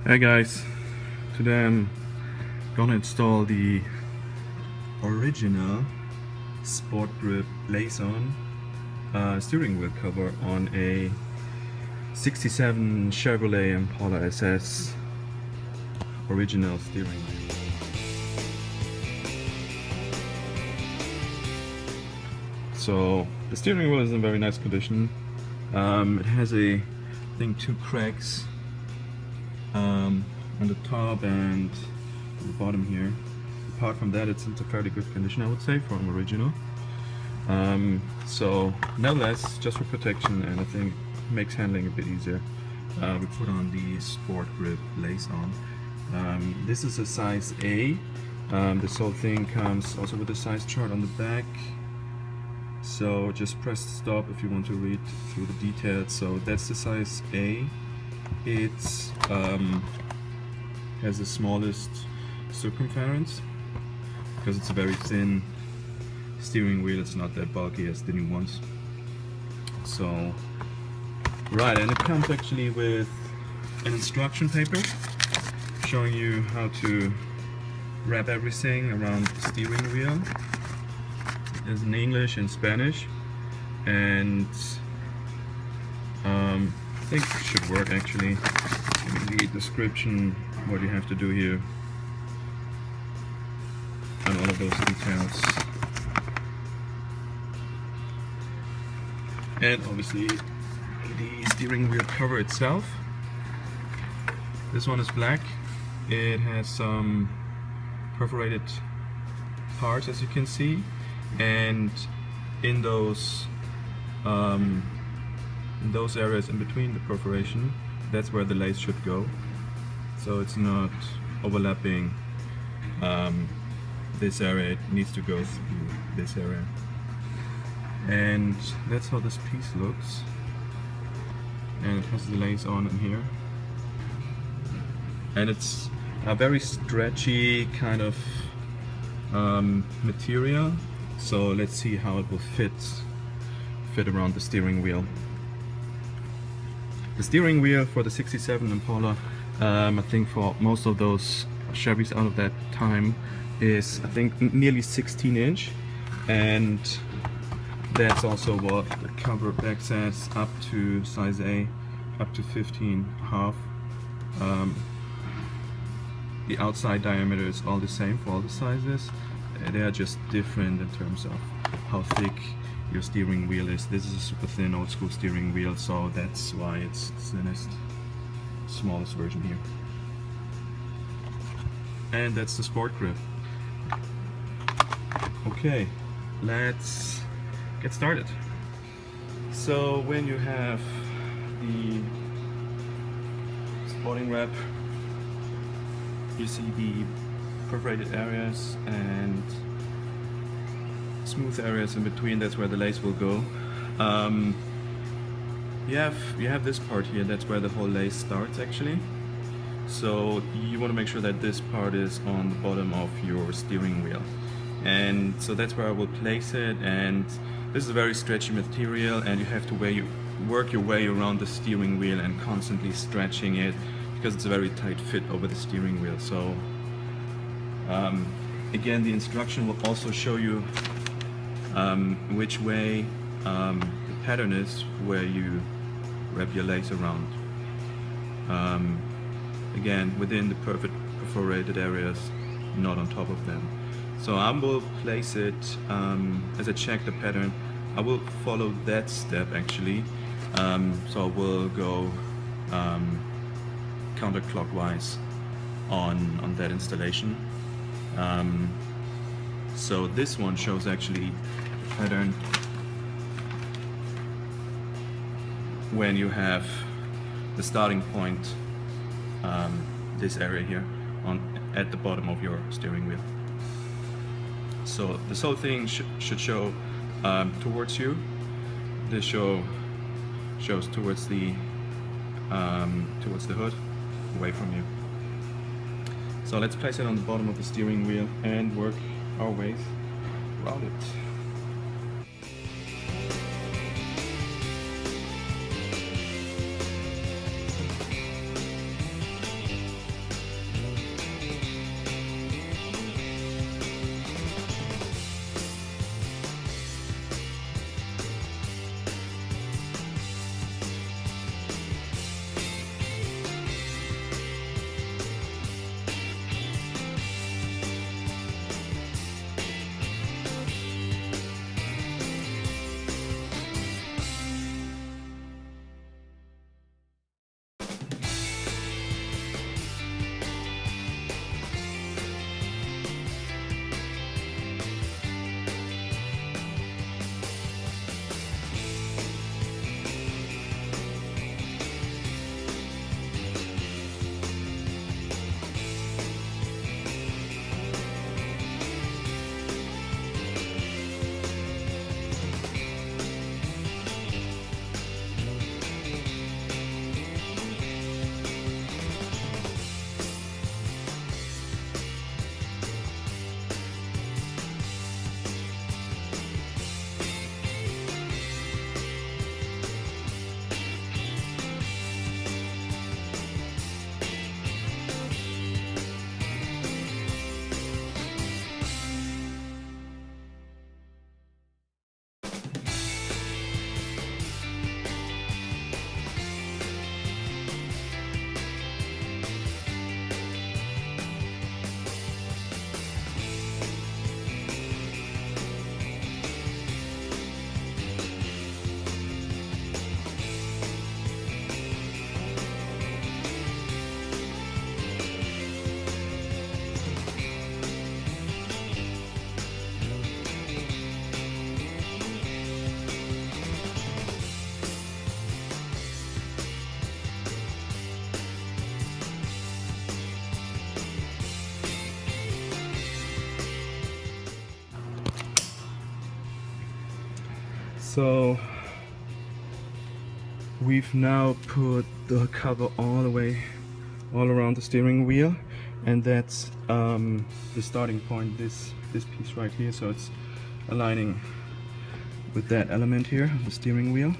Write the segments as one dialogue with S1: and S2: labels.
S1: Hey guys, today I'm gonna install the original Sport Grip lace-on steering wheel cover on a 67 Chevrolet Impala SS original steering wheel. So the steering wheel is in very nice condition. It has I think two cracks on the top and the bottom here. Apart from that, it's in fairly good condition, I would say, from original. So nevertheless, just for protection, and I think makes handling a bit easier, we put on the Sport Grip lace on. This is a size A. This whole thing comes also with a size chart on the back. So just press stop if you want to read through the details. So that's the size A. It has the smallest circumference because it's a very thin steering wheel. It's not that bulky as the new ones. So right, and it comes actually with an instruction paper showing you how to wrap everything around the steering wheel. It's in English and Spanish, and I think it should work actually. In the description, what you have to do here, and all of those details. And obviously the steering wheel cover itself. This one is black. It has some perforated parts, as you can see, and in those areas in between the perforation, that's where the lace should go, so it's not overlapping this area. It needs to go through this area, and that's how this piece looks. And it has the lace on in here, and it's a very stretchy kind of material. So let's see how it will fit around the steering wheel. The steering wheel for the 67 Impala, I think for most of those Chevys out of that time, is I think nearly 16 inch, and that's also what the cover back says, up to size A, up to 15.5. The outside diameter is all the same for all the sizes. They are just different in terms of how thick your steering wheel is. This is a super thin old school steering wheel, so that's why it's the thinnest, smallest version here. And that's the Sport Grip. Okay, let's get started. So when you have the sporting wrap, you see the perforated areas and smooth areas in between. That's where the lace will go. You have this part here. That's where the whole lace starts actually. So you want to make sure that this part is on the bottom of your steering wheel, and so that's where I will place it. And this is a very stretchy material, and you have to work your way around the steering wheel and constantly stretching it, because it's a very tight fit over the steering wheel. So again, the instruction will also show you which way the pattern is where you wrap your lace around. Again, within the perforated areas, not on top of them. So I will place it, as I check the pattern, I will follow that step actually. So I will go counterclockwise on that installation. So this one shows actually the pattern when you have the starting point, this area here at the bottom of your steering wheel. So this whole thing should show towards you. This shows towards the hood, away from you. So let's place it on the bottom of the steering wheel and work our way around it. So we've now put the cover all the way all around the steering wheel, and that's the starting point, this piece right here. So it's aligning with that element here, the steering wheel,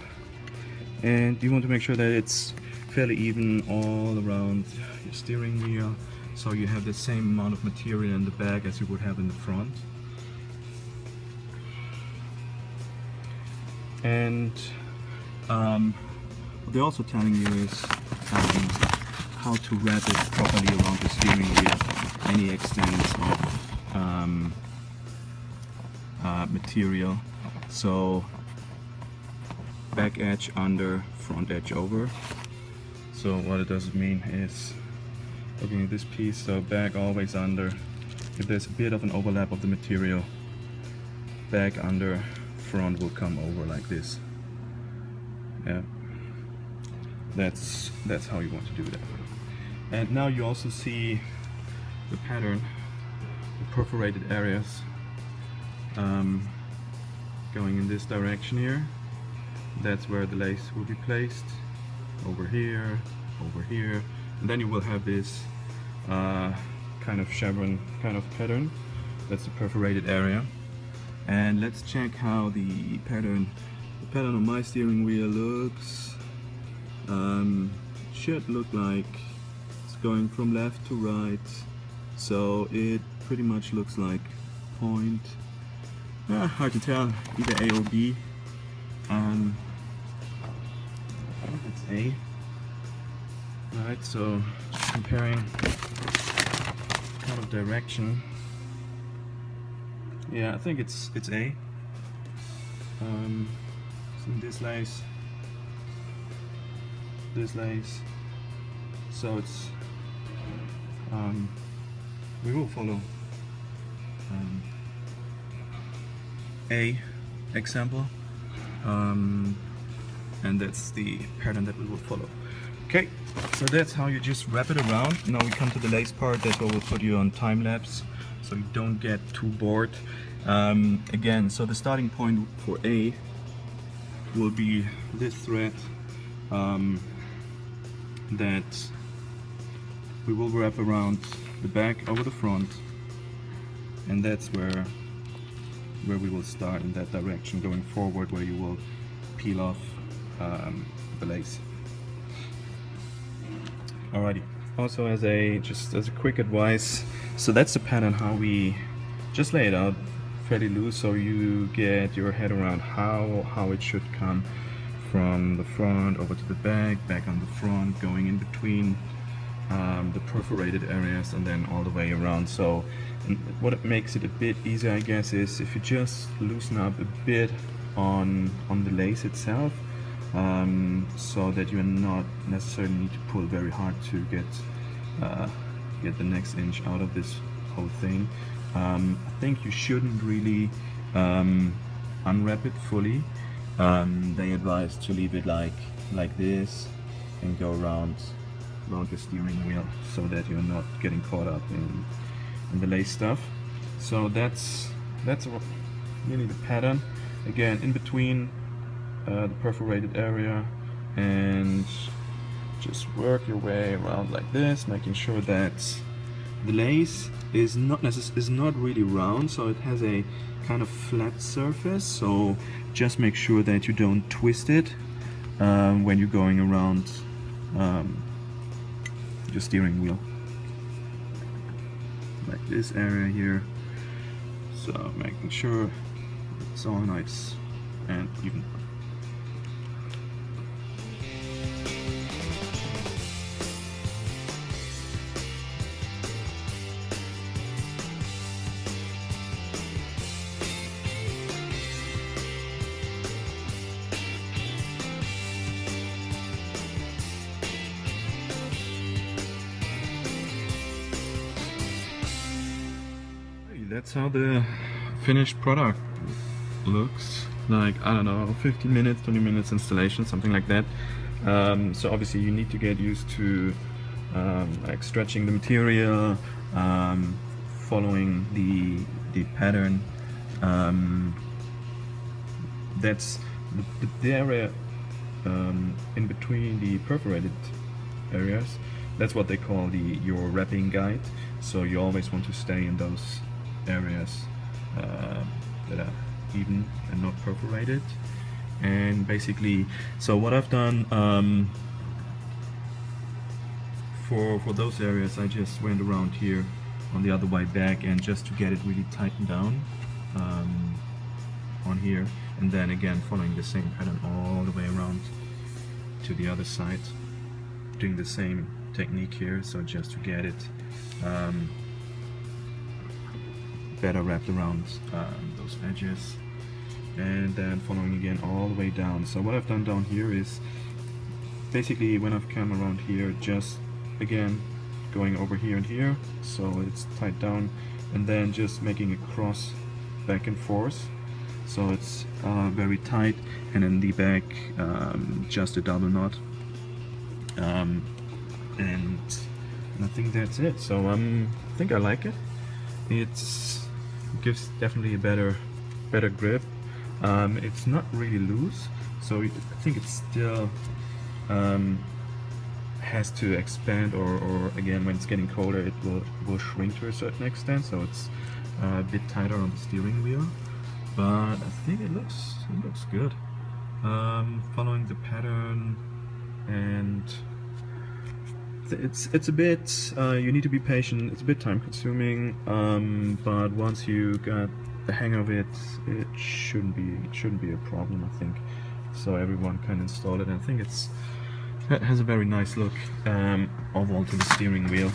S1: and you want to make sure that it's fairly even all around your steering wheel, so you have the same amount of material in the back as you would have in the front. And what they're also telling you is how to wrap it properly around the steering wheel, any extents of material. So back edge under, front edge over. So what it does mean is, looking at this piece, so back always under. If there's a bit of an overlap of the material, back under, front will come over like this. Yeah, that's how you want to do that. And now you also see the pattern, the perforated areas going in this direction here. That's where the lace will be placed, over here, and then you will have this kind of chevron kind of pattern. That's the perforated area. And let's check how the pattern on my steering wheel looks. Should look like it's going from left to right, so it pretty much looks like point. Hard to tell, either A or B. I think it's A. Right, so just comparing kind of direction. Yeah, I think it's A. So this lace, so it's we will follow A example, and that's the pattern that we will follow. Okay, so that's how you just wrap it around. Now we come to the lace part. That's what we'll put you on time lapse, so you don't get too bored. Again, so the starting point for A will be this thread that we will wrap around the back over the front, and that's where we will start in that direction going forward, where you will peel off the lace. Alrighty. Also, as a quick advice, so that's the pattern how we just lay it out fairly loose, so you get your head around how it should come from the front over to the back on the front, going in between the perforated areas, and then all the way around. So what it makes it a bit easier, I guess, is if you just loosen up a bit on the lace itself, so that you not necessarily need to pull very hard to get the next inch out of this whole thing. I think you shouldn't really unwrap it fully. They advise to leave it like this and go around your steering wheel, so that you're not getting caught up in the lace stuff. So that's really the pattern. Again, in between the perforated area, and just work your way around like this, making sure that the lace is not really round, so it has a kind of flat surface. So just make sure that you don't twist it when you're going around your steering wheel, like this area here. So making sure it's all nice and even. That's how the finished product looks like. I don't know, 15 minutes, 20 minutes installation, something like that. So obviously you need to get used to like stretching the material, following the pattern. That's the area in between the perforated areas, that's what they call your wrapping guide. So you always want to stay in those areas that are even and not perforated. And basically, so what I've done for those areas, I just went around here on the other way back, and just to get it really tightened down on here, and then again following the same pattern all the way around to the other side, doing the same technique here, so just to get it better wrapped around those edges, and then following again all the way down. So what I've done down here is basically, when I've come around here, just again going over here and here, so it's tied down, and then just making a cross back and forth, so it's very tight, and in the back just a double knot, and I think that's it. So I think I like it. It gives definitely a better grip. It's not really loose, so I think it's still has to expand, or again, when it's getting colder, it will shrink to a certain extent, so it's a bit tighter on the steering wheel, but I think it looks good. Following the pattern, and it's a bit you need to be patient. It's a bit time consuming, but once you got the hang of it, it shouldn't be a problem, I think. So everyone can install it, and I think it has a very nice look overall to the steering wheel.